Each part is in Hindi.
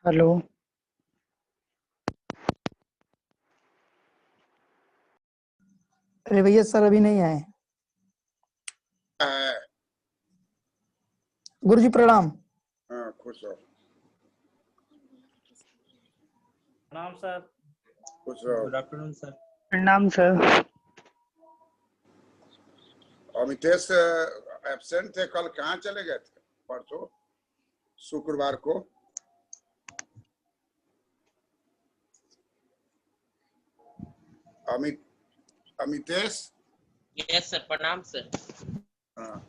हेलो। अरे भैया सर अभी नहीं आए। हाँ, गुरुजी प्रणाम। खुश हो। प्रणाम सर। खुश रहो। Good afternoon sir. प्रणाम सर। अमितेश एब्सेंट थे, कल कहाँ चले गए थे? परसों शुक्रवार को। अमितेश। यस सर, प्रणाम सर। हाँ,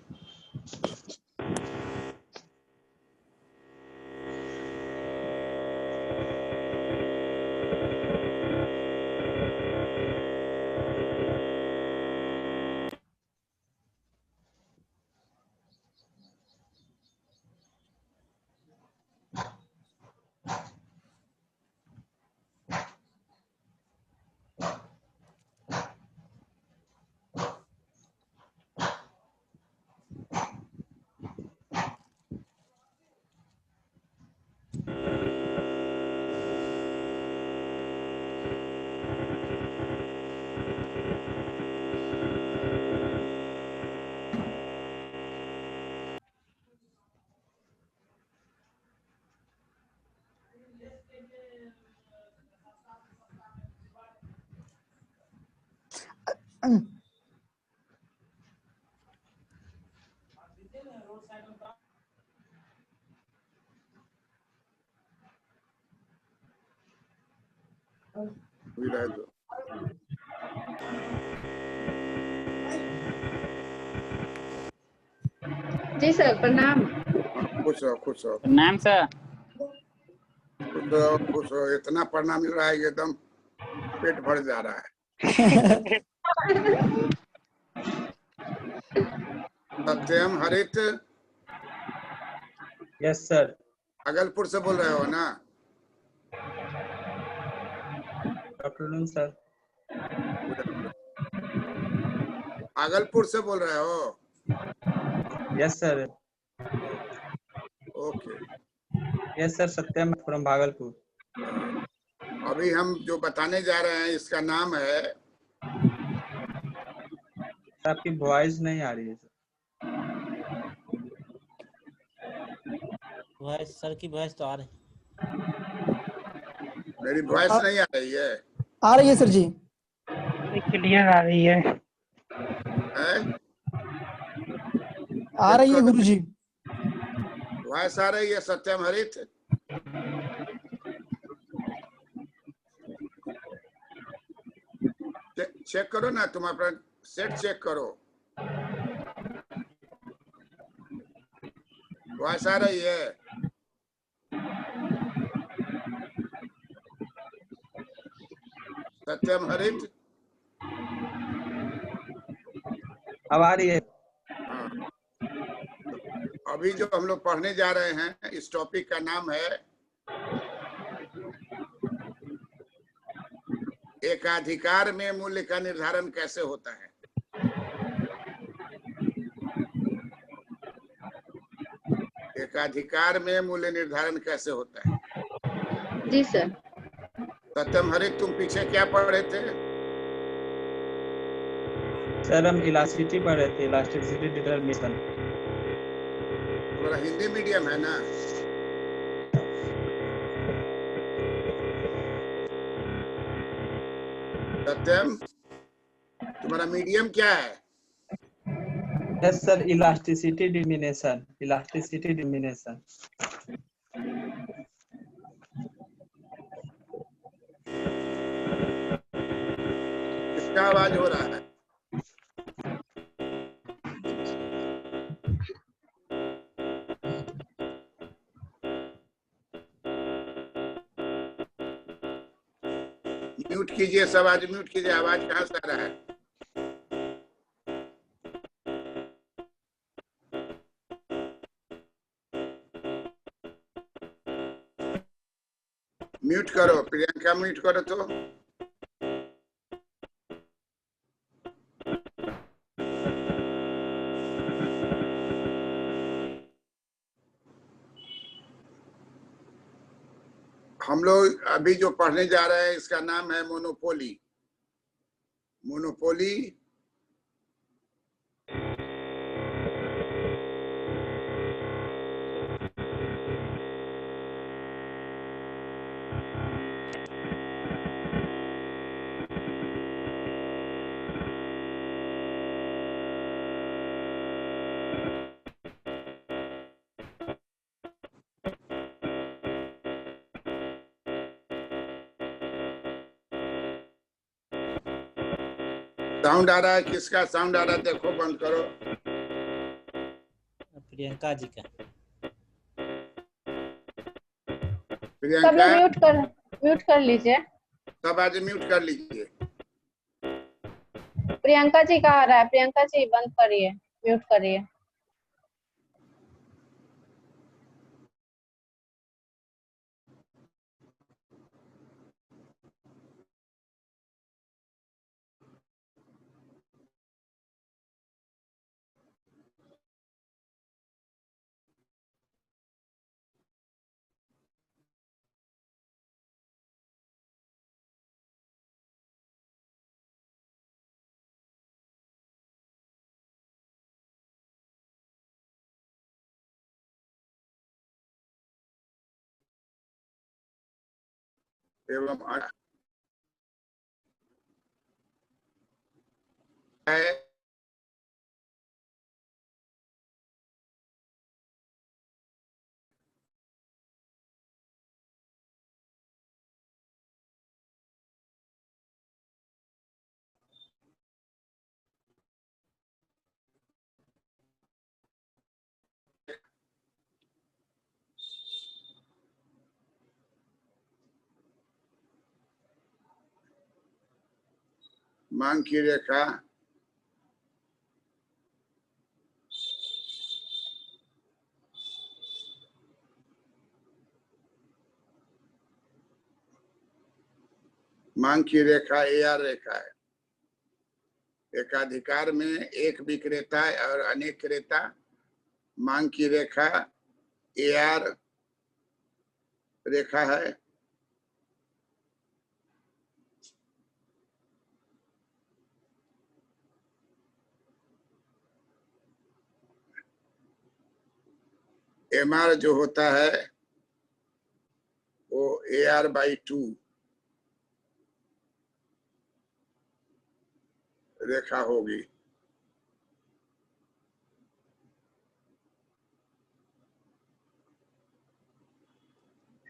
भी रहे दो। जी सर प्रणाम। खुश रहो, खुश रहो, प्रणाम सर। खुश रहो, खुश रहो। इतना पढ़ना मिल रहा है कि एकदम पेट भर जा रहा है। सत्यम हरित यस सर। भागलपुर से बोल रहे हो ना? Good afternoon sir. भागलपुर से बोल रहे हो? Yes sir. Okay. Yes sir, Satyam from Bhagalpur. अभी हम जो बताने जा रहे हैं इसका नाम है, सर आपकी वॉइस नहीं आ रही है सर। वॉइस सर की वॉइस तो आ रही। मेरी वॉइस नहीं आ रही है? आ रही है सर जी, क्लियर आ रही है। आ रही है गुरुजी। वॉइस आ रही है सत्यम हरित? चेक करो ना, तुम अपना सेट चेक करो। वॉइस आ रही है? सत्यम हरित? अब आ रही है। हाँ। अभी जो हम लोग पढ़ने जा रहे हैं इस टॉपिक का नाम है एकाधिकार में मूल्य का निर्धारण कैसे होता है। एकाधिकार में मूल्य निर्धारण कैसे होता है? जी सर। सत्यम हरित, तुम पीछे क्या पढ़ रहे थे? सर हम इलास्टिसिटी पढ़ रहे थे, इलास्टिसिटी डिटरमिनेशन। तुम्हारा हिंदी मीडियम है ना? सत्यम, तुम्हारा मीडियम क्या है? Yes sir, elasticity determination, elasticity determination. किसका आवाज हो रहा है? म्यूट कीजिए, सब आज म्यूट कीजिए। आवाज कहाँ से आ रहा है? म्यूट करो, प्रियंका म्यूट करो तो। हम लोग अभी जो पढ़ने जा रहे हैं इसका नाम है मोनोपोली। मोनोपोली साउंड आ रहा है, किसका साउंड आ रहा है? देखो, बंद करो। प्रियंका जी का। सब प्रियंका, लोग म्यूट कर लीजिए। सब आज म्यूट कर लीजिए। प्रियंका जी का आ रहा है, प्रियंका जी बंद करिए, म्यूट करिए। एवं है मांग की रेखा, मांग की रेखा AR रेखा है। एकाधिकार में एक विक्रेता और अनेक क्रेता। मांग की रेखा AR रेखा है। MR जो होता है वो AR/2 रेखा होगी।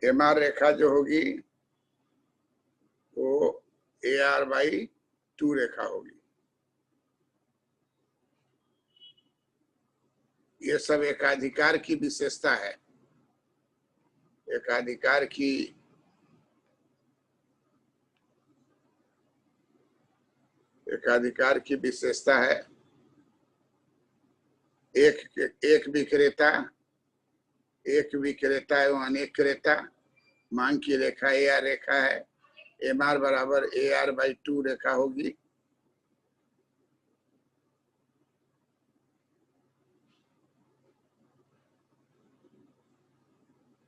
MR रेखा जो होगी वो AR/2 रेखा होगी। ये सब एकाधिकार की विशेषता है। एकाधिकार की विशेषता है। एक विक्रेता एवं अनेक क्रेता। मांग की रेखा AR रेखा है। MR बराबर AR/2 रेखा होगी।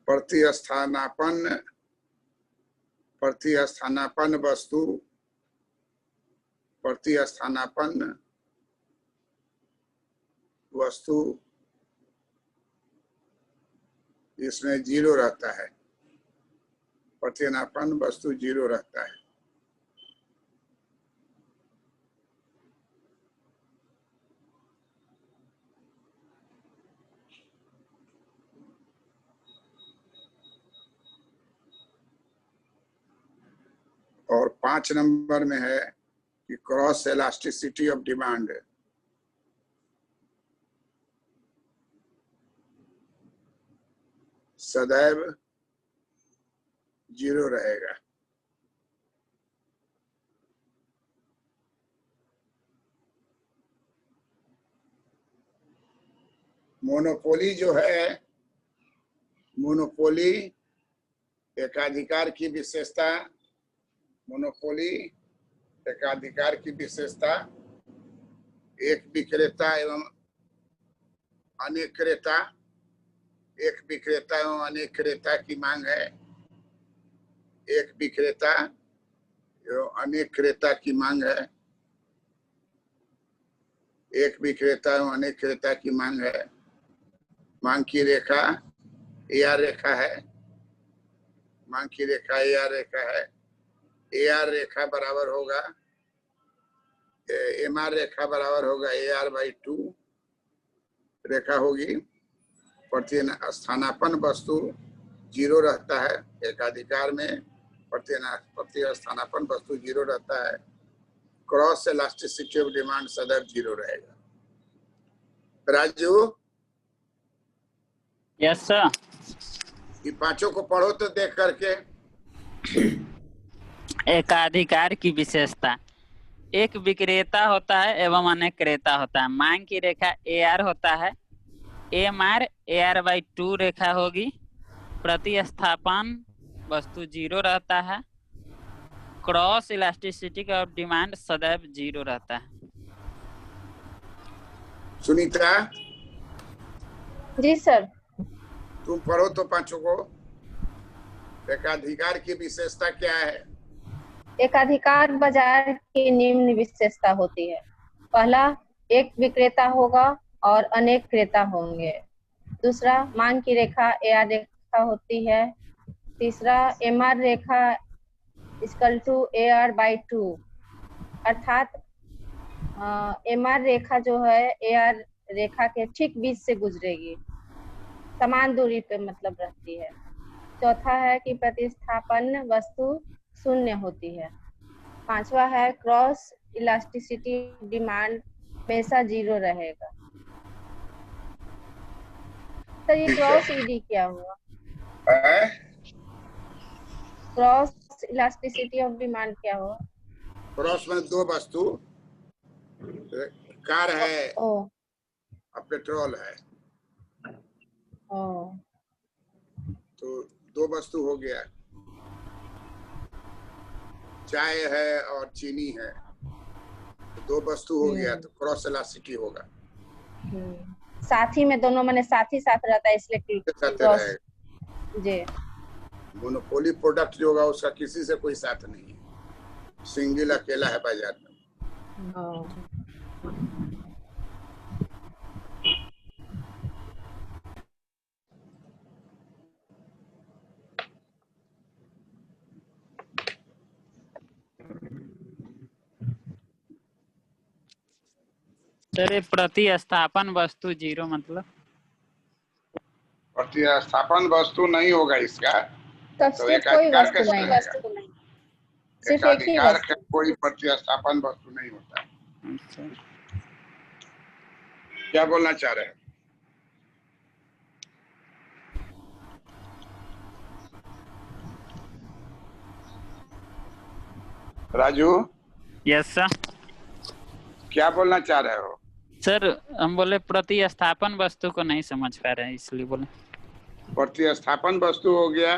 प्रतिस्थानापन्न वस्तु इसमें 0 रहता है। प्रतिस्थानापन्न वस्तु 0 रहता है। और 5 नंबर में है कि क्रॉस इलास्टिसिटी ऑफ डिमांड सदैव 0 रहेगा। मोनोपोली जो है, मोनोपोली एकाधिकार की विशेषता। मोनोपोली एकाधिकार की विशेषता एक विक्रेता एवं अनेक क्रेता। एक विक्रेता एवं अनेक क्रेता की मांग है। एक विक्रेता जो अनेक क्रेता की मांग है, एक विक्रेता एवं अनेक क्रेता की मांग है। मांग की रेखा AR रेखा है, मांग की रेखा AR रेखा है। AR रेखा बराबर होगा MR रेखा बराबर होगा AR/2 रेखा होगी। प्रतिस्थापन वस्तु 0 रहता है एकाधिकार में, प्रतिस्थापन वस्तु 0 रहता है। क्रॉस इलास्टिसिटी ऑफ डिमांड सदैव 0 रहेगा। Raju, yes sir. ये पांचों को पढ़ो तो देख करके। एकाधिकार की विशेषता, एक विक्रेता होता है एवं अनेक क्रेता होता है। मांग की रेखा AR होता है, MR AR/2 रेखा होगी। प्रतिस्थापन वस्तु 0 रहता है। क्रॉस इलास्टिसिटी ऑफ डिमांड सदैव 0 रहता है। सुनीता, जी सर। तुम पढ़ो तो पांचों को। एकाधिकार की विशेषता क्या है? एकाधिकार बाजार की निम्न विशेषता होती है। पहला, एक विक्रेता होगा और अनेक क्रेता होंगे। दूसरा, मांग की रेखा AR रेखा होती है। तीसरा, MR रेखा = AR/2, अर्थात MR रेखा जो है AR रेखा के ठीक बीच से गुजरेगी, समान दूरी पे मतलब रहती है। चौथा है कि प्रतिस्थापन वस्तु 0 होती है। पांचवा है क्रॉस इलास्टिसिटी डिमांड हमेशा 0 रहेगा। सर ये क्रॉस ED क्या हुआ? क्रॉस इलास्टिसिटी ऑफ डिमांड क्या हुआ? क्रॉस में दो वस्तु, कार है ओ, और पेट्रोल है, ओ, तो दो वस्तु हो गया। चाय है और चीनी है, तो दो वस्तु हो गया, तो क्रॉस इलास्टिसिटी होगा। साथी में दोनों माने साथ ही साथ रहता है, इसलिए क्रॉस। जी। मोनोपोली प्रोडक्ट जो होगा उसका किसी से कोई साथ नहीं है, सिंगल अकेला है बाजार में। सर प्रतिस्थापन वस्तु 0 मतलब? प्रतिस्थापन वस्तु नहीं होगा इसका, तो कोई वस्तु नहीं, सिर्फ एक ही वस्तु। कोई प्रतिस्थापन वस्तु नहीं होता। क्या बोलना चाह रहे हैं? राजू? Yes sir. क्या बोलना चाह रहे हो? सर हम बोले प्रतिस्थापन वस्तु को नहीं समझ पा रहे हैं, इसलिए बोले। प्रतिस्थापन वस्तु हो गया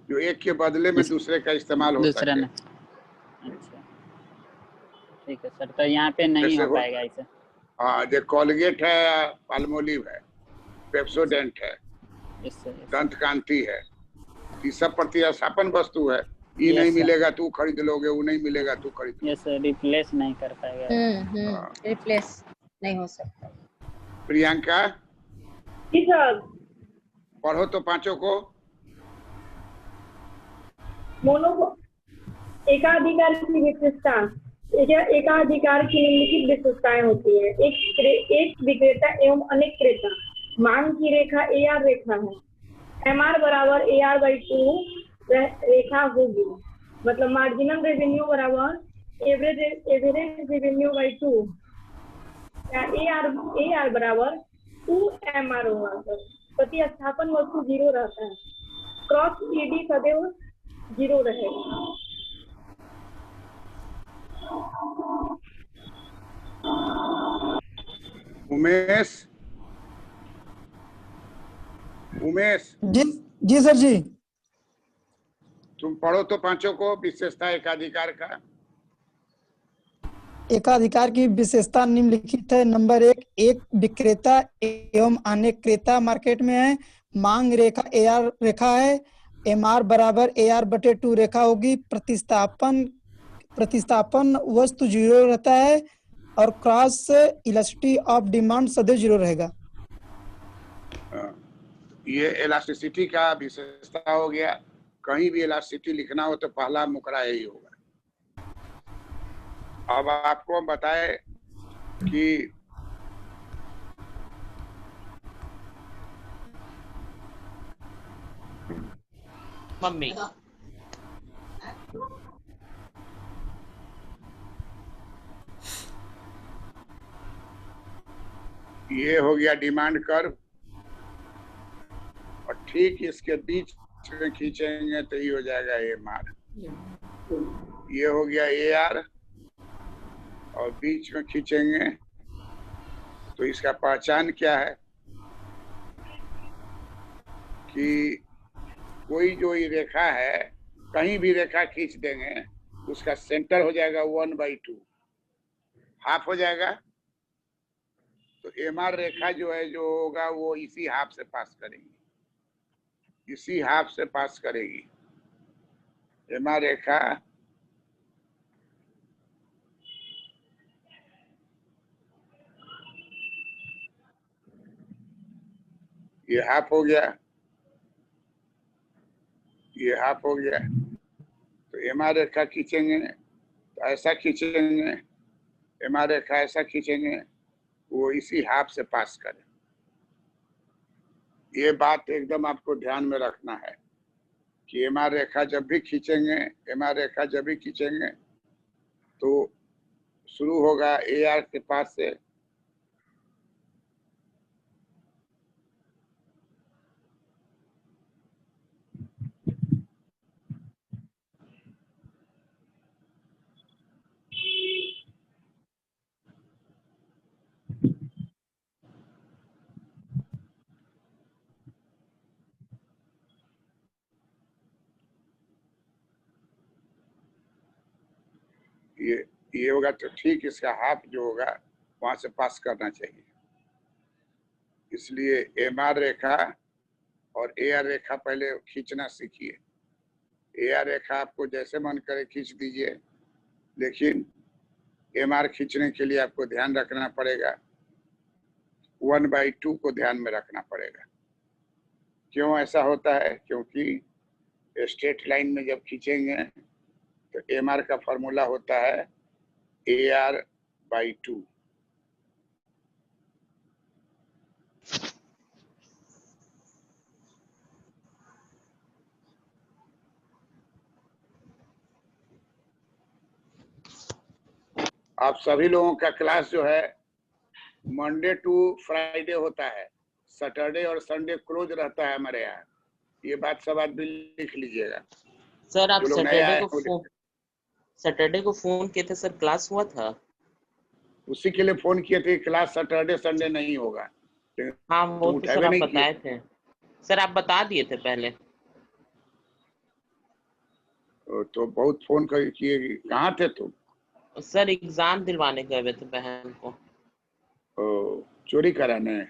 जो एक के बदले में दूसरे का इस्तेमाल हो दूसरा सके। अच्छा ठीक है सर, तो यहाँ पे नहीं हो पाएगा ऐसे। हाँ, जो कोलगेट है, पाल्मोलिव है, पेप्सोडेंट है, दंत कांति है, ये सब प्रतिस्थापन वस्तु है। ये नहीं मिलेगा तू खरीद लोगे, वो नहीं मिलेगा तू खरीद लोगे। यस सर, रिप्लेस नहीं कर पाएगा। रिप्लेस नहीं हो सकता। प्रियंका? जी सर। पढ़ो तो पांचों को। एकाधिकार की विशेषता, एकाधिकार की निम्नलिखित विशेषताएं होती है। एक विक्रेता एवं अनेक क्रेता। मांग की रेखा AR रेखा है। MR बराबर AR/2 रेखा होगी, मतलब मार्जिनल रेवेन्यू बराबर एवरेज रेवेन्यू/2। AR बराबर 2MR होगा। प्रतिस्थापन वस्तु 0 रहता है। क्रॉस ED सदैव 0 रहेगा। उमेश? जी सर जी। तुम पढ़ो तो पांचों को विशेषता एकाधिकार का। एकाधिकार की विशेषता निम्नलिखित है। नंबर 1, एक विक्रेता एवं अनेक क्रेता मार्केट में है। मांग रेखा AR रेखा है। MR बराबर AR बटे 2 रेखा होगी। प्रतिस्थापन वस्तु 0 रहता है और क्रॉस इलास्टिसिटी ऑफ डिमांड सदैव 0 रहेगा। ये इलास्टिसिटी का विशेषता हो गया। कहीं भी इलास्टिसिटी लिखना हो तो पहला मुकरा यही होगा। अब आपको हम बताए कि मम्मी ये हो गया डिमांड कर्व और ठीक इसके बीच में खींचेंगे तो ये हो जाएगा MR। ये हो गया AR और बीच में खींचेंगे तो इसका पहचान क्या है कि कोई जो ये रेखा है, कहीं भी रेखा खींच देंगे उसका सेंटर हो जाएगा 1/2, हाफ हो जाएगा। तो MR रेखा जो है जो होगा वो इसी हाफ से पास करेगी, इसी हाफ से पास करेगी MR रेखा। ये हाफ हो गया, ये हाफ हो गया। तो MR रेखा खींचेंगे तो ऐसा खींचेंगे, MR रेखा ऐसा खींचेंगे वो इसी हाफ से पास करे। ये बात एकदम आपको ध्यान में रखना है कि MR रेखा जब भी खींचेंगे, MR रेखा जब भी खींचेंगे तो शुरू होगा AR के पास से, ये होगा तो ठीक इसका हाफ जो होगा वहां से पास करना चाहिए। इसलिए MR रेखा और AR रेखा पहले खींचना सीखिए। AR रेखा आपको जैसे मन करे खींच दीजिए, लेकिन MR खींचने के लिए आपको ध्यान रखना पड़ेगा, 1/2 को ध्यान में रखना पड़ेगा। क्यों ऐसा होता है? क्योंकि स्ट्रेट लाइन में जब खींचेंगे तो MR का फॉर्मूला होता है AR/2। आप सभी लोगों का क्लास जो है मंडे टू फ्राइडे होता है, सैटरडे और संडे क्लोज रहता है हमारे यहाँ। ये बात सब आदमी लिख लीजिएगा। सर आप सैटरडे को फोन किए थे सर, क्लास हुआ था? उसी के लिए फोन किए थे, क्लास सैटरडे संडे नहीं होगा। हाँ वो तो सर आप बताए थे सर, आप बता दिए थे पहले। तो बहुत फोन किए, कहाँ थे तुम? सर एग्जाम दिलवाने गए हुए थे बहन को। चोरी कराने?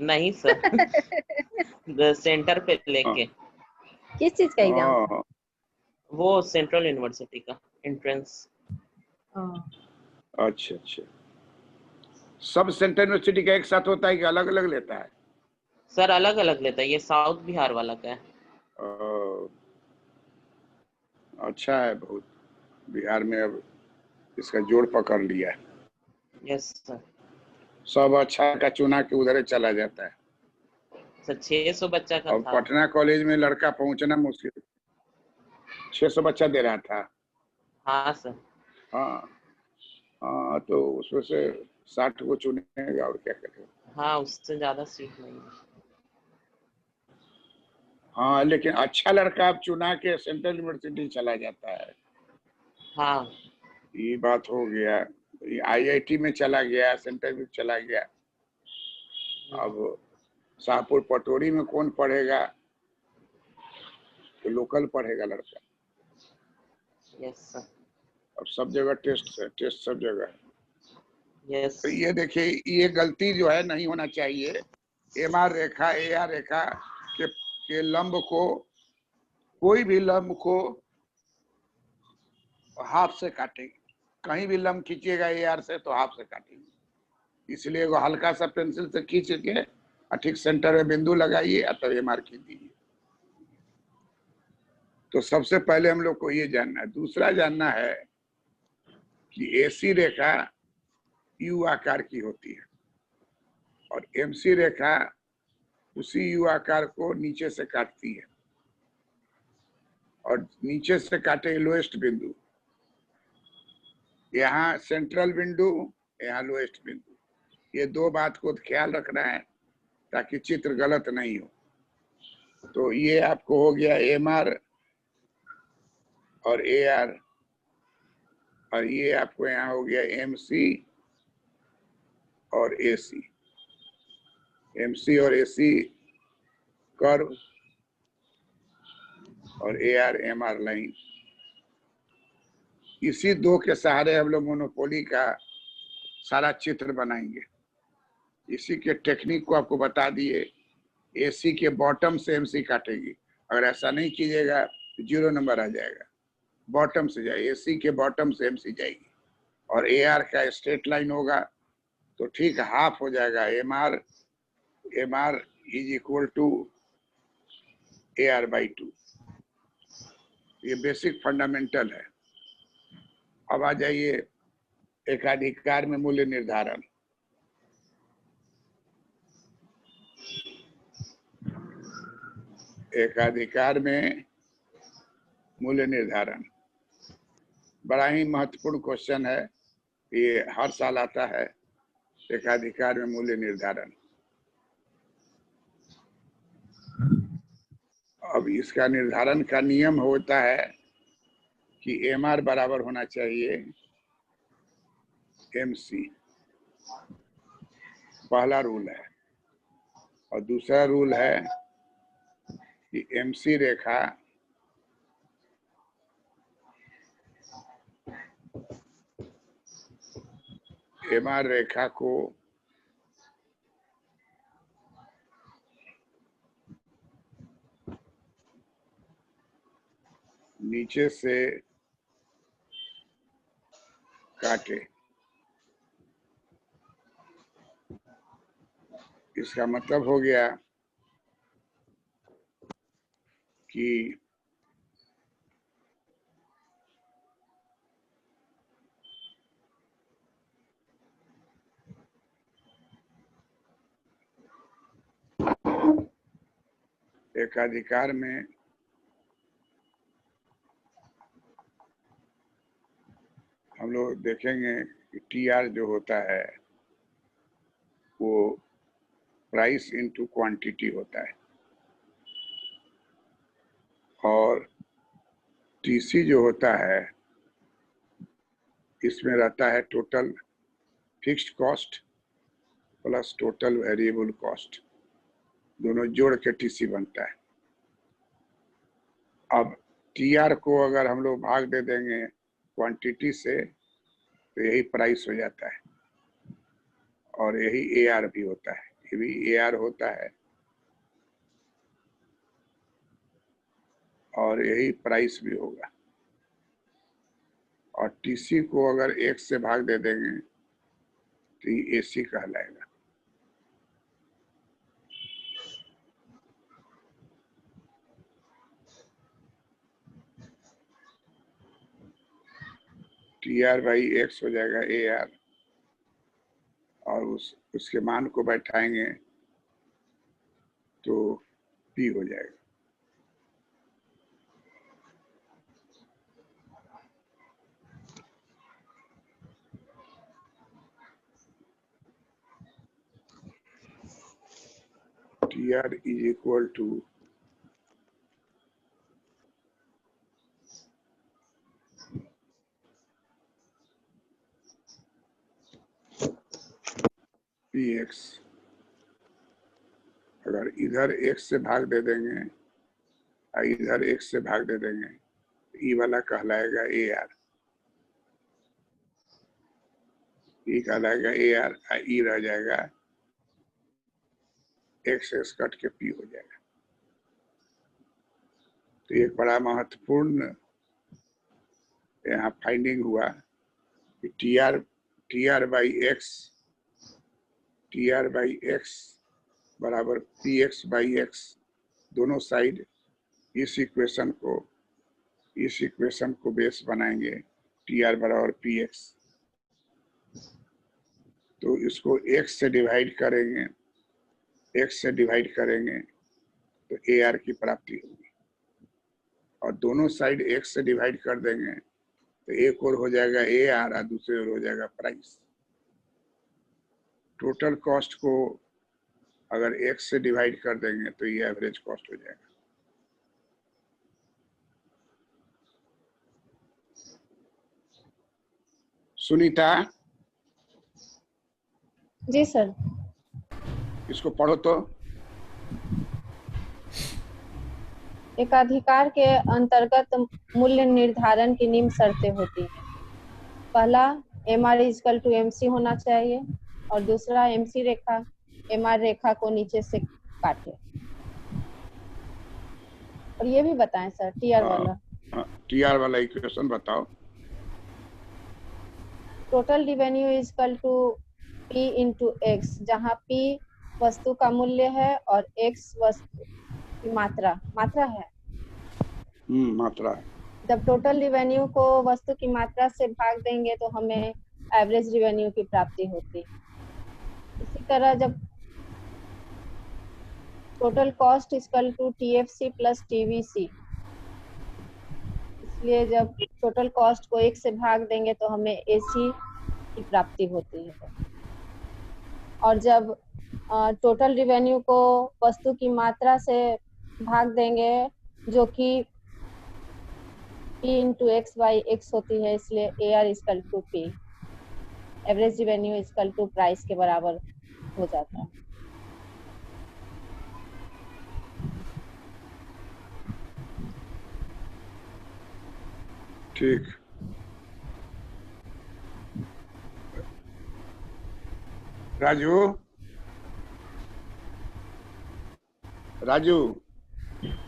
नहीं सर सेंटर पे लेके। किस चीज का एग्जाम? वो सेंट्रल यूनिवर्सिटी का एंट्रेंस। अच्छा अच्छा, सब सेंट्रल यूनिवर्सिटी का एक साथ होता है कि अलग अलग लेता है? सर अलग अलग लेता है, ये साउथ बिहार वाला का है। अच्छा है बहुत, बिहार में अब इसका जोड़ पकड़ लिया है। Yes sir. सब अच्छा का चुना के उधर चला जाता है सर। 600 बच्चा का था। पटना कॉलेज में लड़का पहुंचना मुश्किल। 600 बच्चा दे रहा था? हाँ सर। हाँ तो उसमें से 60 को चुनेगा और क्या करेगा। हाँ उससे ज्यादा सीट नहीं है। हाँ लेकिन अच्छा लड़का आप चुना के सेंट्रल यूनिवर्सिटी चला जाता है। हाँ ये बात हो गया। IIT में चला गया, सेंट्रल में चला गया। अब शाहपुर पटोरी में कौन पढ़ेगा? तो लोकल पढ़ेगा लड़का। Yes sir. अब सब जगह टेस्ट सब जगह। यस। तो ये देखिए, ये गलती जो है नहीं होना चाहिए। MR रेखा AR रेखा के लंब को कोई भी लंब को हाफ से काटेंगे, कहीं भी लंब खींचिएगा AR से तो हाफ से काटेंगे। इसलिए वो हल्का सा पेंसिल से खींच के और ठीक सेंटर में बिंदु लगाइए और तब MR खींच दीजिए। तो सबसे पहले हम लोग को ये जानना है। दूसरा जानना है कि AC रेखा U आकार की होती है और MC रेखा उसी U आकार को नीचे से काटती है और नीचे से काटे लोएस्ट बिंदु, यहाँ सेंट्रल बिंदु, यहाँ लोएस्ट बिंदु। ये दो बात को ख्याल रखना है ताकि चित्र गलत नहीं हो। तो ये आपको हो गया MR और AR और ये आपको यहाँ हो गया MC और AC। MC और AC कर्व और AR MR लाइन। इसी दो के सहारे हम लोग मोनोपोली का सारा चित्र बनाएंगे। इसी के टेक्निक को आपको बता दिए। AC के बॉटम से MC काटेगी, अगर ऐसा नहीं कीजिएगा तो 0 नंबर आ जाएगा। बॉटम से जाए, AC के बॉटम से MC जाएगी और AR का स्ट्रेट लाइन होगा तो ठीक हाफ हो जाएगा। MR is equal to AR/2। ये बेसिक फंडामेंटल है। अब आ जाइए एकाधिकार में मूल्य निर्धारण। एकाधिकार में मूल्य निर्धारण बड़ा ही महत्वपूर्ण क्वेश्चन है। ये हर साल आता है। एकाधिकार में मूल्य निर्धारण। अब इसका निर्धारण का नियम होता है कि MR बराबर होना चाहिए MC, पहला रूल है। और दूसरा रूल है कि MC रेखा MR रेखा को नीचे से काटे। इसका मतलब हो गया कि एकाधिकार में हम लोग देखेंगे कि TR जो होता है वो प्राइस इनटू क्वांटिटी होता है और TC जो होता है इसमें रहता है total fixed cost plus total variable cost, दोनों जोड़ के TC बनता है। अब TR को अगर हम लोग भाग दे देंगे क्वांटिटी से तो यही प्राइस हो जाता है और यही AR भी होता है। ये भी AR होता है और यही प्राइस भी होगा। और TC को अगर 1 से भाग दे देंगे तो ये AC कहलाएगा। TR/X हो जाएगा AR और उसके मान को बैठाएंगे तो P हो जाएगा। TR is equal to PX। अगर इधर X से भाग दे देंगे और इधर X से भाग दे देंगे तो E वाला कहलाएगा AR, E कहलाएगा AR और E रह जाएगा X कट के P हो जाएगा। तो एक बड़ा महत्वपूर्ण यहाँ फाइंडिंग हुआ कि टी आर बाई एक्स बराबर पी एक्स बाई एक्स, दोनों साइड इस इक्वेशन को बेस बनाएंगे, टी आर बराबर पी एक्स। तो इसको x से डिवाइड करेंगे तो ए आर की प्राप्ति होगी, और दोनों साइड x से डिवाइड कर देंगे तो एक और हो जाएगा ए आर और दूसरे ओर हो जाएगा प्राइस। टोटल कॉस्ट को अगर x से डिवाइड कर देंगे तो ये एवरेज कॉस्ट हो जाएगा। सुनीता जी सर। इसको पढ़ो तो। एकाधिकार के अंतर्गत मूल्य निर्धारण की निम्न शर्तें होती हैं। पहला, MR इक्वल टू MC होना चाहिए, और दूसरा MC रेखा MR रेखा को नीचे से काटे। और ये भी बताएं सर TR वाला इक्वेशन बताओ। Total revenue equal to P into x, जहाँ P वस्तु का मूल्य है और X वस्तु की मात्रा है। मात्रा है। जब टोटल रेवेन्यू को वस्तु की मात्रा से भाग देंगे तो हमें एवरेज रेवेन्यू की प्राप्ति होती है। इसी तरह जब total cost equal to TFC plus TVC, इसलिए जब टोटल कॉस्ट को 1 से भाग देंगे तो हमें AC की प्राप्ति होती है। और जब टोटल रेवेन्यू को वस्तु की मात्रा से भाग देंगे जो कि P into x by x होती है, इसलिए AR equal to P, average revenue equal to price के बराबर हो जाता है। ठीक। Raju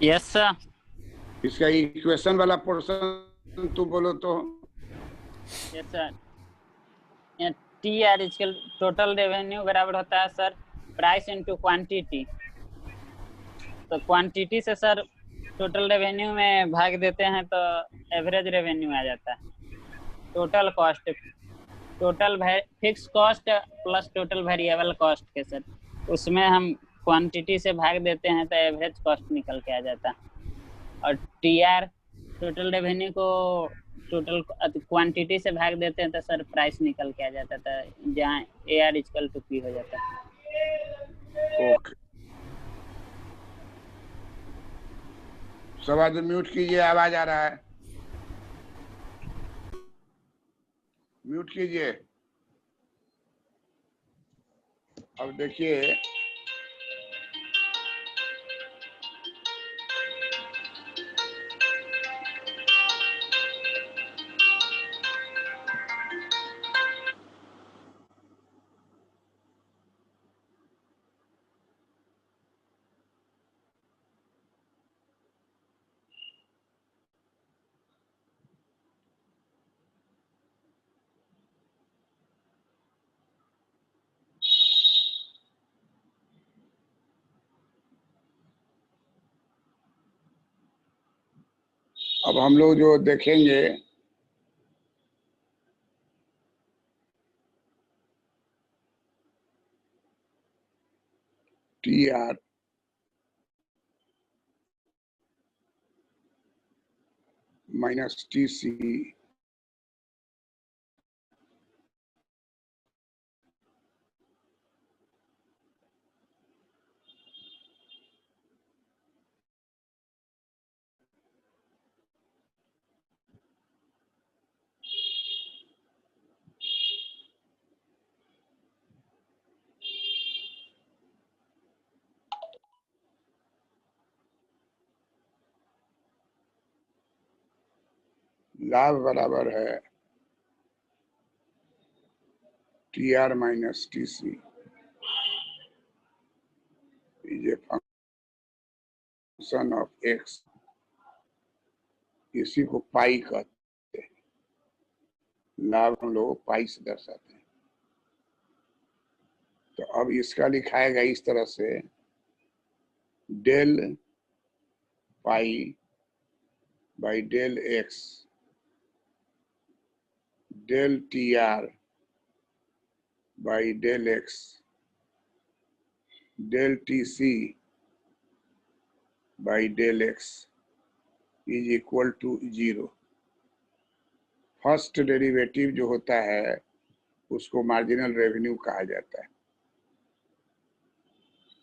yes sir. इसका इक्वेशन वाला पोर्शन तू बोलो तो। Yes sir. TR equal total revenue बराबर होता है सर प्राइस इनटू क्वांटिटी। तो क्वांटिटी से सर टोटल रेवेन्यू में भाग देते हैं तो एवरेज रेवेन्यू आ जाता है। Total cost, total fix cost plus total variable cost के सर, उसमें हम क्वांटिटी से भाग देते हैं तो एवरेज कॉस्ट निकल के आ जाता है। और TR टोटल रेवेन्यू को टोटल क्वांटिटी से भाग देते हैं तो सर प्राइस निकल के आ जाता था, जहाँ AR इक्वल टू P हो जाता है। ओके, सब आदमी म्यूट कीजिए, आवाज आ रहा है, म्यूट कीजिए। अब देखिए अब हम लोग जो देखेंगे TR माइनस TC लाभ बराबर है TR minus TC is a function of X इसी को पाई कहते हैं। लाभ हम लोग पाई से दर्शाते हैं। तो अब इसका लिखाएगा इस तरह से, del pi by del x del T R by del x del T C by del x is equal to 0। First derivative जो होता है उसको मार्जिनल रेवेन्यू कहा जाता है।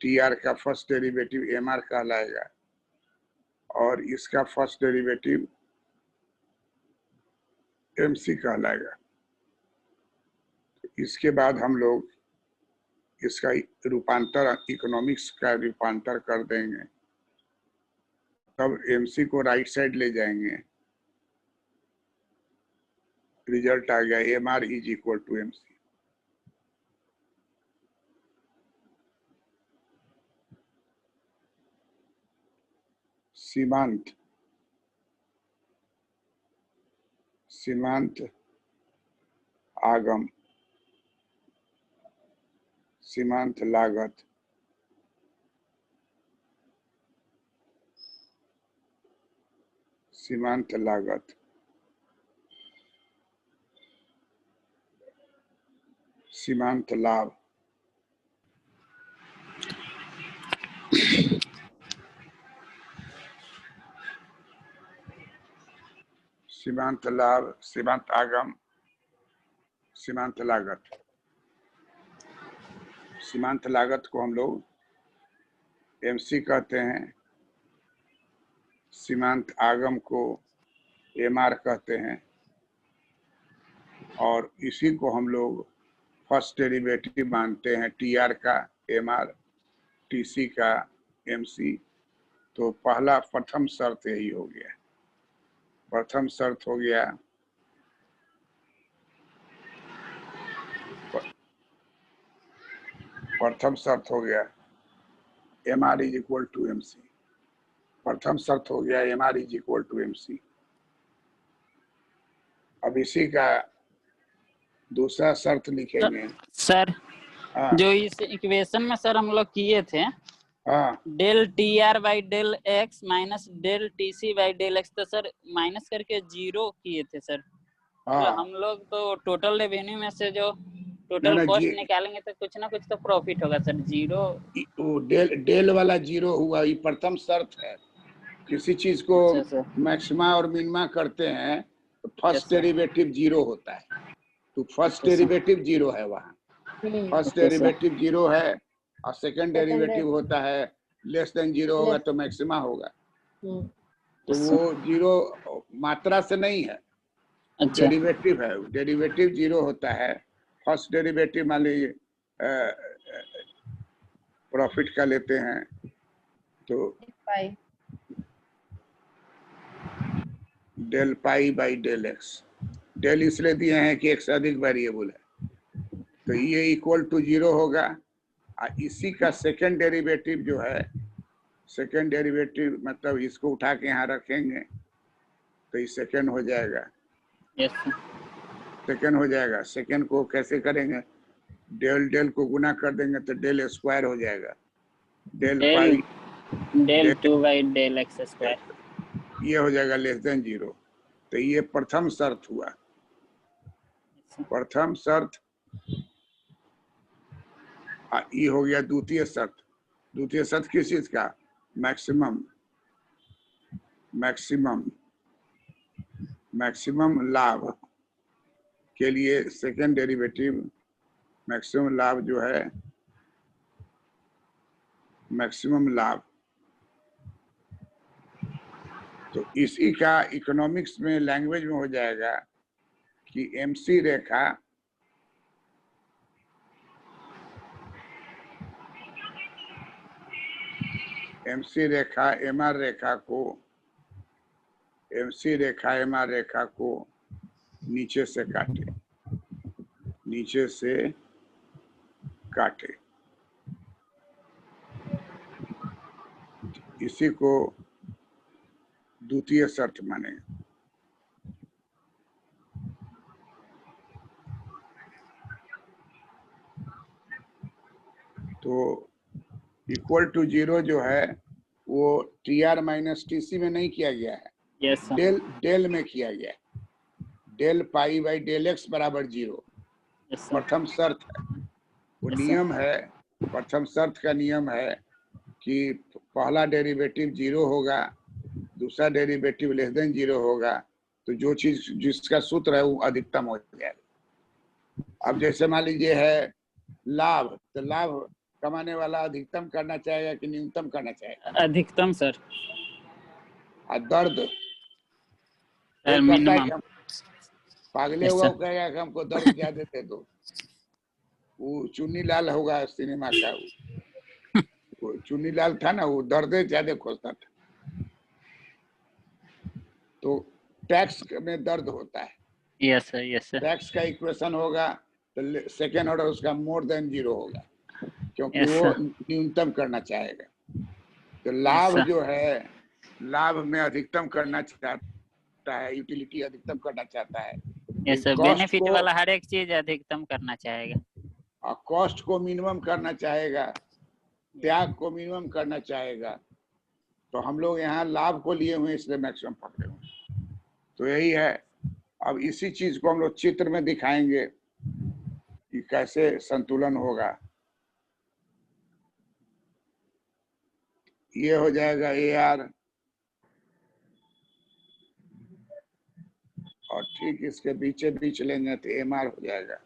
टी आर का फर्स्ट डेरिवेटिव एम आर कहलाएगा और इसका फर्स्ट डेरिवेटिव एम सी कहलाएगा। इसके बाद हम लोग इसका रूपांतर, इकोनॉमिक्स का रूपांतर कर देंगे, तब एमसी को राइट साइड ले जाएंगे। रिजल्ट आ गया M R is equal to M C. सीमांत आगम, सीमांत लागत, सीमांत लागत, सीमांत लाभ, सीमांत लाभ, सीमांत आगम, सीमांत लागत। सीमांत लागत को हम लोग एमसी कहते हैं, सीमांत आगम को एमआर कहते हैं और इसी को हम लोग फर्स्ट डेरिवेटिव मानते हैं, टीआर का एमआर, टीसी का एमसी। तो पहला प्रथम शर्त यही हो गया। प्रथम शर्त हो गया M R is equal to M C. प्रथम शर्त हो गया M R is equal to M C. अब इसी का दूसरा शर्त लिखेंगे सर। जो इस इक्वेशन में सर हम लोग किए थे, del T R by del x minus del T C by del x, तो सर माइनस करके 0 किए थे सर। तो हम लोग तो टोटल रेवेन्यू में से जो टोटल कॉस्ट निकालेंगे तो कुछ ना कुछ तो प्रॉफिट होगा सर। 0 वो डेल वाला 0 हुआ, ये प्रथम शर्त है। किसी चीज को मैक्सिमा और मिनिमा करते हैं तो फर्स्ट डेरिवेटिव 0 होता है। तो फर्स्ट डेरिवेटिव 0 है वहाँ, फर्स्ट डेरिवेटिव 0 है और सेकंड डेरिवेटिव होता है लेस देन 0 होगा तो मैक्सिमा होगा। तो वो 0 मात्रा से नहीं है, डेरिवेटिव है। डेरिवेटिव 0 होता है। फर्स्ट डेरिवेटिव मान लीजिए प्रॉफिट का लेते हैं तो del pi by del x. Del इसलिए दिए हैं कि एक से अधिक वेरिएबल है, तो ये इक्वल टू 0 होगा। और इसी का सेकंड डेरिवेटिव जो है, सेकंड डेरिवेटिव मतलब इसको उठा के यहाँ रखेंगे तो ये सेकंड हो जाएगा। सेकंड हो जाएगा। सेकंड को कैसे करेंगे, डेल डेल को गुना कर देंगे तो डेल स्क्वायर हो जाएगा। Del pi del 2 by del x square, ये हो जाएगा लेस देन 0। तो ये प्रथम शर्त हुआ। प्रथम शर्त। ये हो गया द्वितीय शर्त। द्वितीय शर्त किस चीज का, मैक्सिमम, मैक्सिमम, मैक्सिमम लाभ के लिए सेकंड डेरिवेटिव, मैक्सिमम लाभ जो है, मैक्सिमम लाभ। तो इसी का इकोनॉमिक्स में, लैंग्वेज में हो जाएगा कि एमसी रेखा एमआर रेखा को, एमसी रेखा एमआर रेखा को नीचे से काटे, नीचे से काटे। इसी को द्वितीय शर्त मानेंगे। तो इक्वल टू 0 जो है वो TR माइनस TC में नहीं किया गया है, यस सर, डेल में किया गया है। Del pi by del x बराबर 0 यस सर, प्रथम शर्त है, वो Yes, नियम है। प्रथम शर्त का नियम है कि पहला डेरिवेटिव 0 होगा, दूसरा डेरिवेटिव लेस देन 0 होगा, तो जो चीज जिसका सूत्र है वो अधिकतम हो जाएगा। अब जैसे मान लीजिए है लाभ, तो लाभ कमाने वाला अधिकतम करना चाहेगा कि न्यूनतम करना चाहेगा? अधिकतम सर। और दर्द सर कोई कहता है मिनिमम। कि हम पागले Yes, हुआ, sir. वो कहेगा कि हमको दर्द ज्यादा दे दो। वो चुन्नी लाल होगा सिनेमा का, वो चुन्नी लाल था ना, वो दर्द ज्यादा खोजता था। तो टैक्स में दर्द होता है, yes sir, yes sir, tax का इक्वेशन होगा तो सेकेंड ऑर्डर उसका मोर देन 0 होगा, क्योंकि Yes, वो sir. न्यूनतम करना चाहेगा। तो लाभ sir. जो है, लाभ में अधिकतम करना चाहता है, यूटिलिटी अधिकतम करना चाहता है। यस सर, कॉस्ट बेनिफिट को वाला हर एक चीज अधिकतम करना चाहेगा। और कॉस्ट को मिनिमम करना चाहेगा, त्याग को मिनिमम करना चाहेगा। तो हम लोग यहाँ लाभ को लिए हुए इसलिए मैक्सिमम पकड़े हुए। तो यही है। अब इसी चीज को हम लोग चित्र में दिखाएंगे कि कैसे संतुलन होगा। ये हो जाएगा AR, और ठीक इसके बीचे बीच लेंगे तो MR हो जाएगा।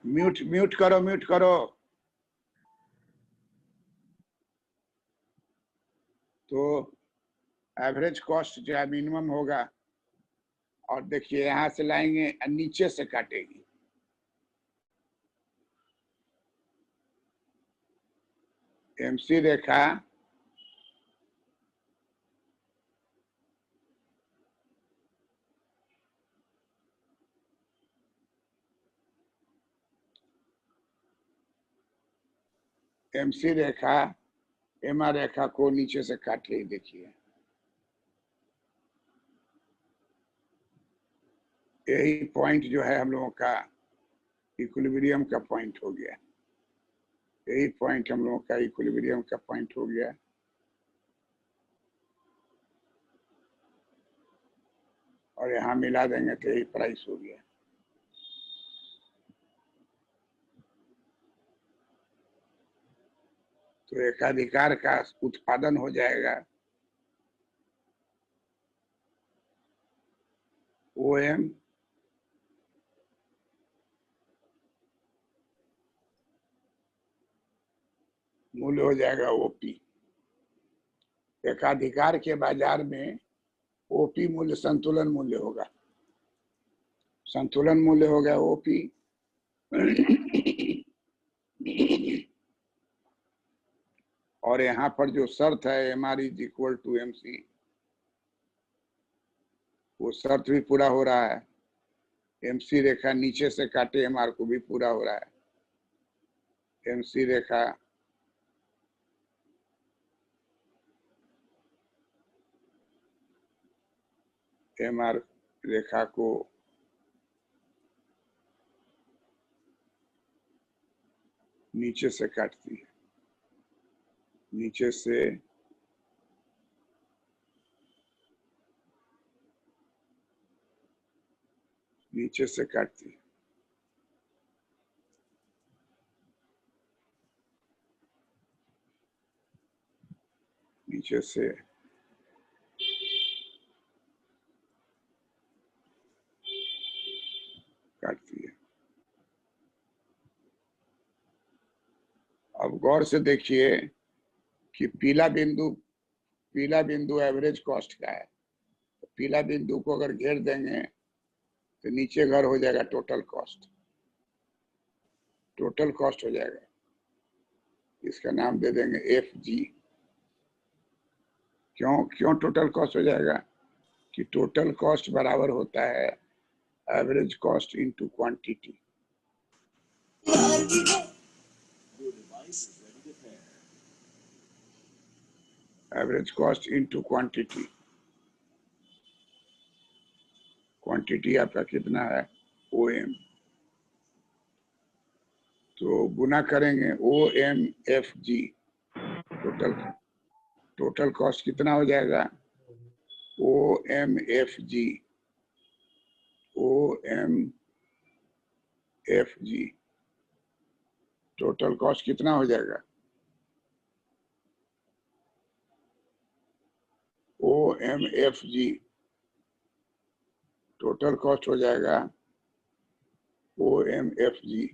म्यूट करो, म्यूट करो। तो एवरेज कॉस्ट जो है मिनिमम होगा, और देखिए यहां से लाएंगे नीचे से काटेगी। MC रेखा MC रेखा MR रेखा को नीचे से काट रही, देखिए यही पॉइंट जो है हम लोगों का इक्विलिब्रियम का पॉइंट हो गया। यही पॉइंट हम लोगों का इक्विलिब्रियम का पॉइंट हो गया। और यहाँ मिला देंगे तो यही प्राइस हो गया। तो एकाधिकार का उत्पादन हो जाएगा। OM मूल्य हो जाएगा OP। एकाधिकार के बाजार में OP मूल्य संतुलन मूल्य होगा। संतुलन मूल्य हो गया OP। और यहाँ पर जो शर्त है MR is equal to MC, वो शर्त भी पूरा हो रहा है। MC रेखा नीचे से काटे MR को भी पूरा हो रहा है। MC रेखा MR रेखा को नीचे से काटती है, नीचे से काटती है। नीचे से काटती है। अब गौर से देखिए कि पीला बिंदु एवरेज कॉस्ट का है। तो पीला बिंदु को अगर घेर देंगे तो नीचे घर हो जाएगा टोटल कॉस्ट। टोटल कॉस्ट हो जाएगा, इसका नाम दे देंगे FG। क्यों टोटल कॉस्ट हो जाएगा? कि टोटल कॉस्ट बराबर होता है average cost into quantity. Average cost into quantity quantity आपका कितना है OM, तो गुना करेंगे OMFG, टोटल कॉस्ट कितना हो जाएगा OMFG टोटल कॉस्ट कितना हो जाएगा OMFG टोटल कॉस्ट हो जाएगा OMFG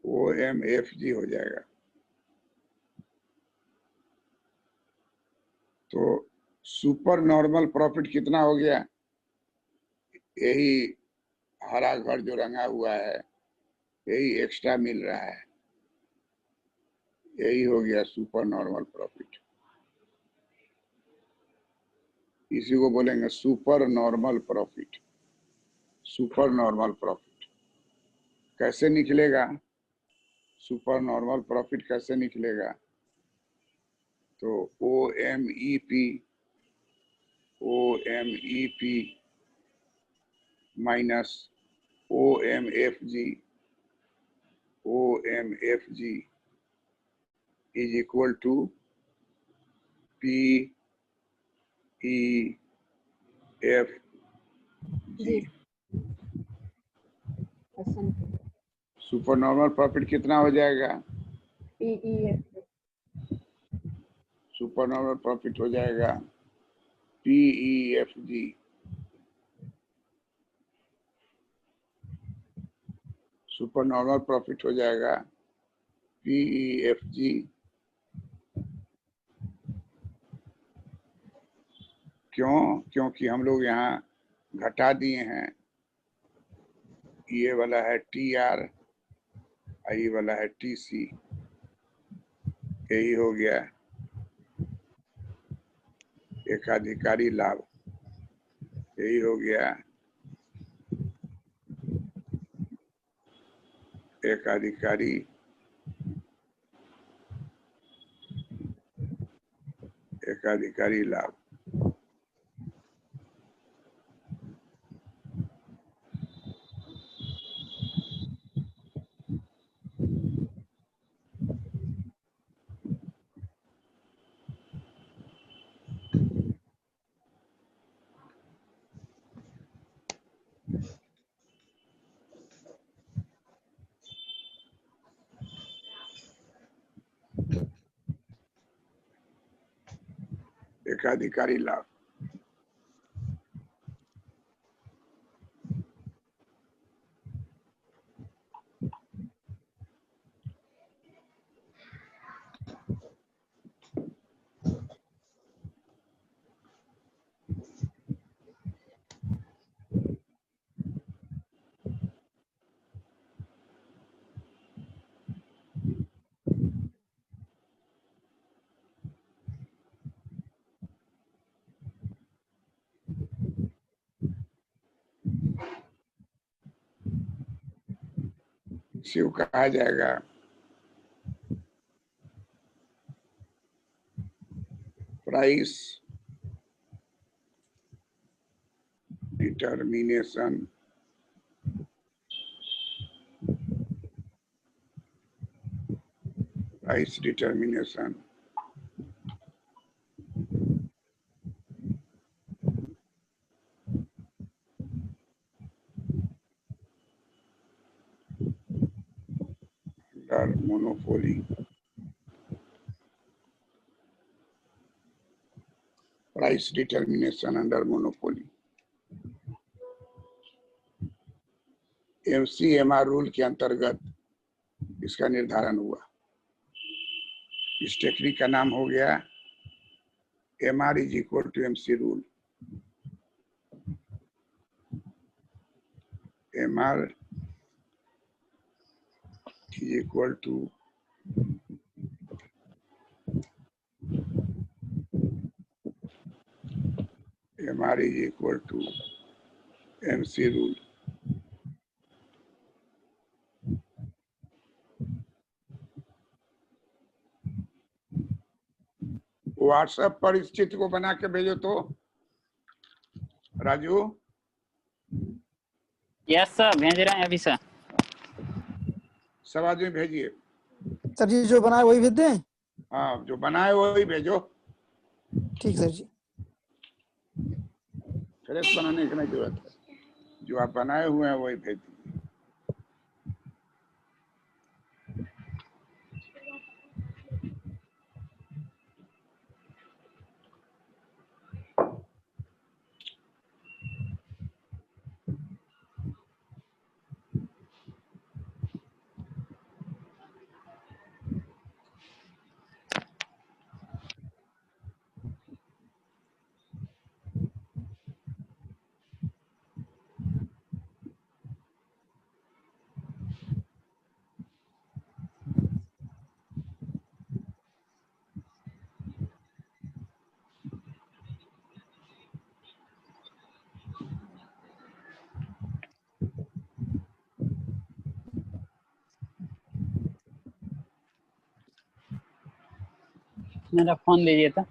OMFG हो जाएगा। तो सुपर नॉर्मल प्रॉफिट कितना हो गया, यही हरा घर जो रंगा हुआ है, यही एक्स्ट्रा मिल रहा है, यही हो गया सुपर नॉर्मल प्रॉफिट। इसी को बोलेंगे super normal profit. Super normal profit कैसे निकलेगा, सुपर नॉर्मल प्रॉफिट कैसे निकलेगा, तो OMEP minus OMFG is equal to PEFG। Super normal profit कितना हो जाएगा, सुपर नॉर्मल प्रॉफिट हो जाएगा PEFG। सुपर नॉर्मल प्रॉफिट हो जाएगा PEFG। क्यों? क्योंकि हम लोग यहाँ घटा दिए हैं, ये वाला है TR और ये वाला है TC, यही हो गया एकाधिकारी लाभ, यही हो गया एकाधिकारी लाभ। एकाधिकारी लाभ इसी को कहा जाएगा price determination under monopoly। Price determination under monopoly MCMR rule के अंतर्गत इसका निर्धारण हुआ। इस टेक्निक का नाम हो गया MR is equal to MC rule. MR is equal to MR is equal to MC rule. WhatsApp पर इस चित्र को बना के भेजो तो राजू। यस सर, भेज रहे हैं अभी सर। सब आदमी भेजिए। सर जी जो बनाए वही भेज दें? हाँ, जो बनाए वही भेजो। ठीक सर जी। फ्रेश बनाने की नहीं जरूरत है, जो आप बनाए हुए हैं वही भेज दीजिए। मेरा फोन दीजिए तो।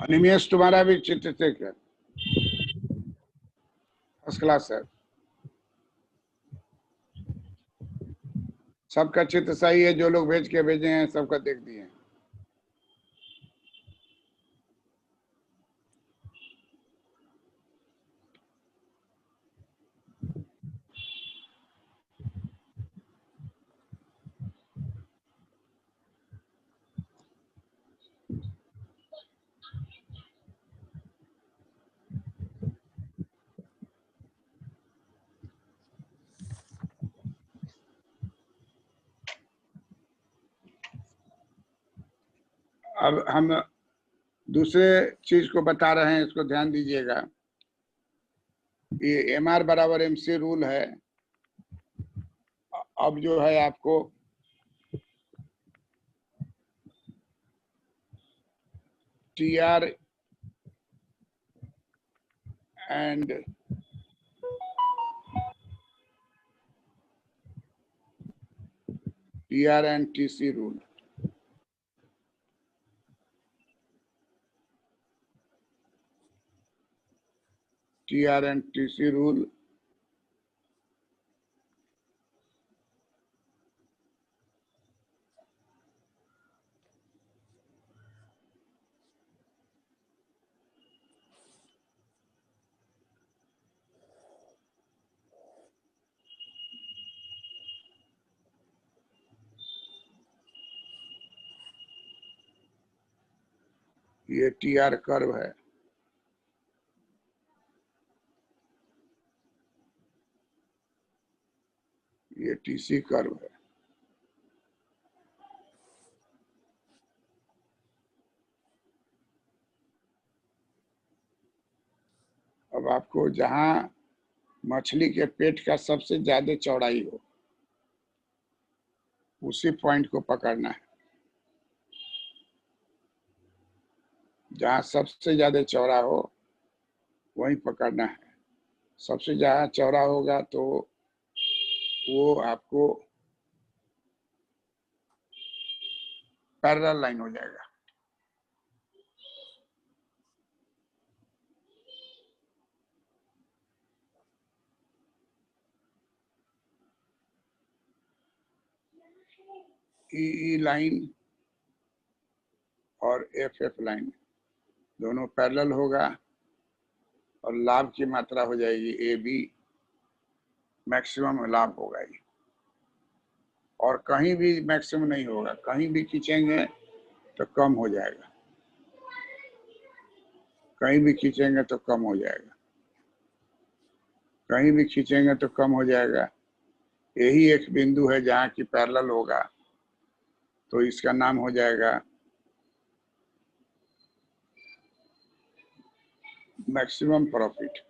अनिमेश तुम्हारा भी चित्र चेक है। फर्स्ट क्लास सर, सबका चित्र सही है। जो लोग भेज के भेजे हैं सबका देख दिए। अब हम दूसरे चीज को बता रहे हैं, इसको ध्यान दीजिएगा। ये MR बराबर MC रूल है। अब जो है आपको TR and TC rule, TR and TC rule ये TR कर्व है। ये TC कर्व है। अब आपको जहां मछली के पेट का सबसे ज्यादा चौड़ाई हो उसी पॉइंट को पकड़ना है। जहां सबसे ज्यादा चौड़ा हो वहीं पकड़ना है। सबसे ज्यादा चौड़ा होगा तो वो आपको पैरेलल लाइन हो जाएगा। ई लाइन और FF लाइन दोनों पैरेलल होगा और लाभ की मात्रा हो जाएगी AB। मैक्सिमम लाभ होगा ये। और कहीं भी मैक्सिमम नहीं होगा, कहीं भी खींचेंगे तो कम हो जाएगा, कहीं भी खींचेंगे तो कम हो जाएगा, कहीं भी खींचेंगे तो कम हो जाएगा। यही एक बिंदु है जहां की पैरेलल होगा, तो इसका नाम हो जाएगा मैक्सिमम प्रॉफिट।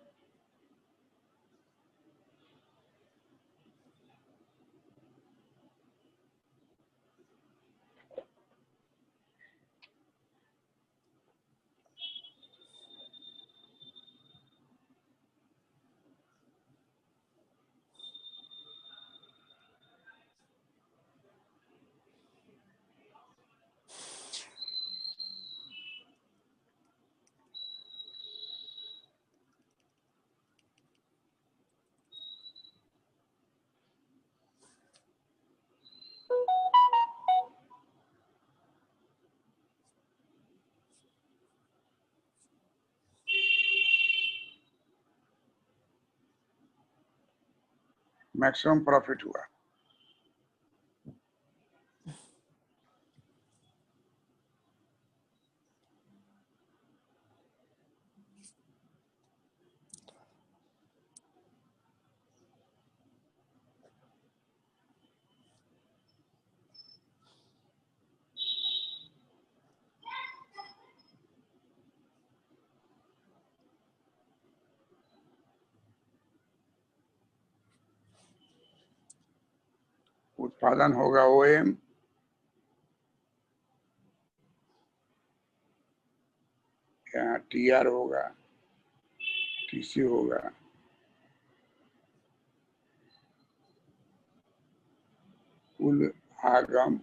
मैक्सिमम प्रॉफिट हुआ। उत्पादन होगा OM, यहाँ TR होगा, TC होगा, कुल आगम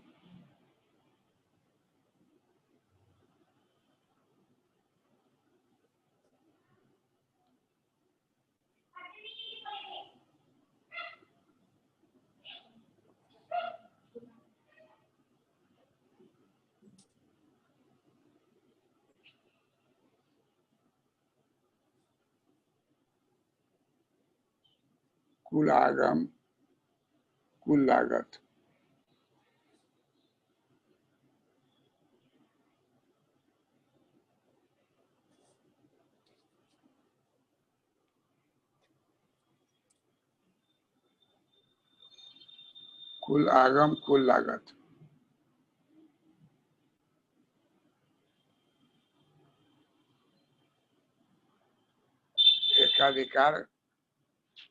कुल आगम कुल लागत। कुल आगम कुल लागत।